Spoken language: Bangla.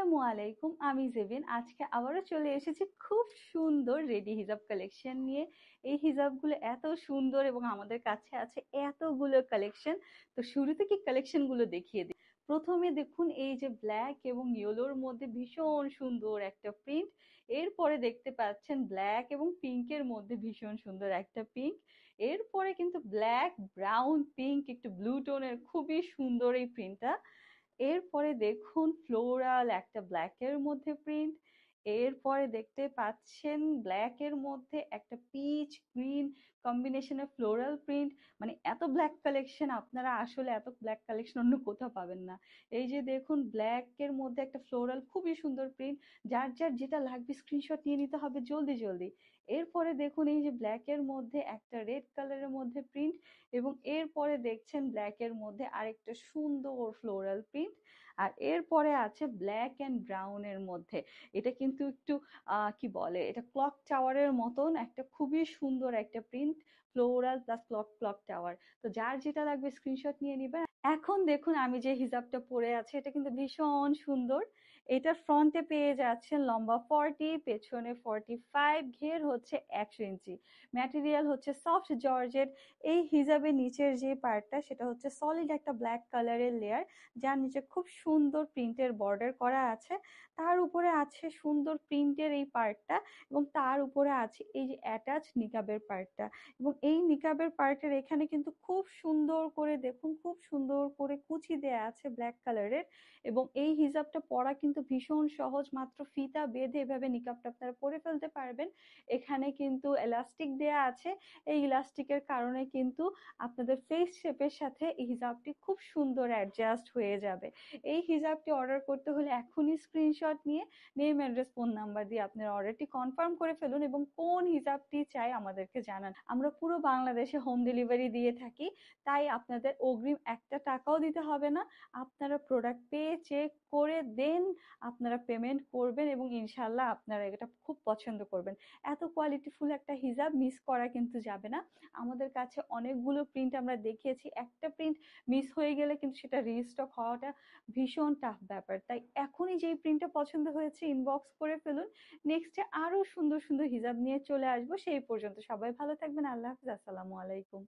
আসসালামু আলাইকুম, আমি জেবিন। আজকে আবারও চলে এসেছি খুব সুন্দর রেডি হিজাব কালেকশন নিয়ে। এই হিজাবগুলো এত সুন্দর এবং আমাদের কাছে আছে এতগুলো কালেকশন। তো শুরু থেকে কালেকশন গুলো দেখিয়ে দিই। প্রথমে দেখুন, এই যে ব্ল্যাক এবং ইয়েলোর মধ্যে ভীষণ সুন্দর একটা প্রিন্ট। এরপরে দেখতে পাচ্ছেন ব্ল্যাক এবং পিঙ্কের মধ্যে ভীষণ সুন্দর একটা পিঙ্ক। এরপরে কিন্তু ব্ল্যাক, ব্রাউন, পিঙ্ক, একটু ব্লু টোনের, খুবই সুন্দর এই প্রিন্টটা। এরপরে দেখুন ফ্লোরাল একটা ব্ল্যাকের মধ্যে প্রিন্ট। এরপরে দেখতে পাচ্ছেন ব্ল্যাকের মধ্যে একটা পিচ গ্রিন কম্বিনেশনের ফ্লোরাল প্রিন্ট। মানে এত ব্ল্যাক কালেকশন আপনারা আসলে এত ব্ল্যাক কালেকশন অন্য কোথাও পাবেন না। এই যে দেখুন, ব্ল্যাকের মধ্যে একটা ফ্লোরাল খুবই সুন্দর প্রিন্ট। যার যার যেটা লাগবে স্ক্রিনশট নিয়ে নিতে হবে জলদি জলদি। এরপরে দেখুন, এই যে ব্ল্যাকের মধ্যে একটা রেড কালারের মধ্যে প্রিন্ট, এবং এরপরে দেখছেন ব্ল্যাকের মধ্যে আরেকটা সুন্দর ফ্লোরাল প্রিন্ট। আর এরপরে আছে ব্ল্যাক অ্যান্ড ব্রাউনের মধ্যে। এটা কিন্তু একটু কি বলে, এটা ক্লক টাওয়ারের মতন একটা খুবই সুন্দর একটা print, floral plus clock clock tower. তো যার যেটা লাগবে স্ক্রিনশট নিয়ে নিবেন। এখন দেখুন, আমি যে হিজাবটা পরে আছি এটা কিন্তু ভীষণ সুন্দর। এটা ফ্রন্টে পেয়ে যাচ্ছেন লম্বা 40, পেছনে 45, ঘের হচ্ছে 100 ইঞ্চি। ম্যাটেরিয়াল হচ্ছে সফট জর্জেট। এই হিজাবের নিচের যে পার্টটা সেটা হচ্ছে সলিড একটা ব্ল্যাক কালারের লেয়ার, যার নিচে খুব সুন্দর প্রিন্টের বর্ডার করা আছে। তার উপরে আছে সুন্দর প্রিন্টের এই পার্টটা, এবং তার উপরে আছে এই যে অ্যাটাচ নিকাবের পার্টটা। এবং এই নিকাবের পার্টের এখানে কিন্তু খুব সুন্দর করে দেখুন, খুব সুন্দর করে কুচি দেয়া আছে ব্ল্যাক কালারের। এবং এই হিজাবটা পরা কিন্তু ভীষণ সহজ, মাত্র ফিতা বেঁধে এভাবে নিকাবটা আপনারা পরে ফেলতে পারবেন। এখানে কিন্তু এলাস্টিক দেয়া আছে। এই ইলাস্টিকের কারণে কিন্তু আপনাদের ফেস শেপের সাথে এই হিজাবটি খুব সুন্দর অ্যাডজাস্ট হয়ে যাবে। এই হিজাবটি অর্ডার করতে হলে এখনই স্ক্রিনশট নিয়ে নেম অ্যাড্রেস ফোন নাম্বার দিয়ে আপনার অর্ডারটি কনফার্ম করে ফেলুন, এবং কোন হিজাবটি চাই আমাদেরকে জানান। আমরা পুরো বাংলাদেশে হোম ডেলিভারি দিয়ে থাকি, তাই আপনাদের অগ্রিম একটা টাকাও দিতে হবে না। আপনারা প্রোডাক্ট পেয়ে চেক করে দেন আপনারা পেমেন্ট করবেন, এবং ইনশাল্লাহ আপনারা এটা খুব পছন্দ করবেন। এত কোয়ালিটিফুল একটা হিজাব মিস করা কিন্তু যাবে না। আমাদের কাছে অনেকগুলো প্রিন্ট আমরা দেখিয়েছি, একটা প্রিন্ট মিস হয়ে গেলে কিন্তু সেটা রিস্টক হওয়াটা ভীষণ টাফ ব্যাপার। তাই এখনই যেই প্রিন্টটা পছন্দ হয়েছে ইনবক্স করে ফেলুন। নেক্সটে আরো সুন্দর সুন্দর হিজাব নিয়ে চলে আসবো। সেই পর্যন্ত সবাই ভালো থাকবেন। আল্লাহ হাফিজ, আসসালামু আলাইকুম।